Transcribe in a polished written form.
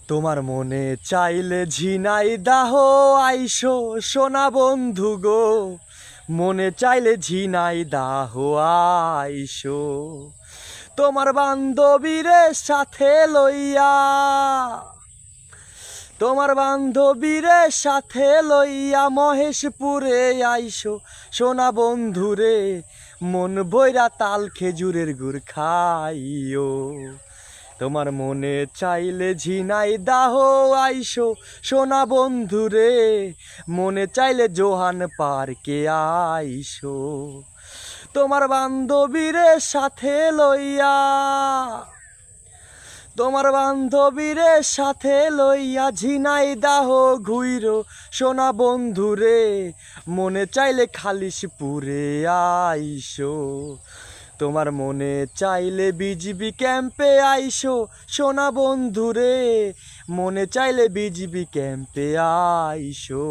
তোমার মনে চাইলে ঝিনাইদহ আইসো সোনা বন্ধু গো, মনে চাইলে ঝিনাইদহ আইসো। তোমার বান্ধবীরে সাথে লইয়া, তোমার বান্ধবীরে সাথে লইয়া মহেশপুরে আইসো সোনা বন্ধুরে, মন বইরা তাল খেজুরের গুড় খাইও। তোমার মনে চাইলে ঝিনাইদহ আইসো সোনা বন্ধুরে, মনে চাইলে জোহান পার্কে আইসো। তোমার বান্ধবীরে সাথে লইয়া, তোমার বান্ধবীরে সাথে লইয়া ঝিনাইদহ ঘুইরো সোনা বন্ধুরে, মনে চাইলে খালিশপুরে আইসো। তোমার মনে চাইলে বিজিবি ক্যাম্পে আইসো সোনা বন্ধুরে, মনে চাইলে বিজিবি ক্যাম্পে আইসো।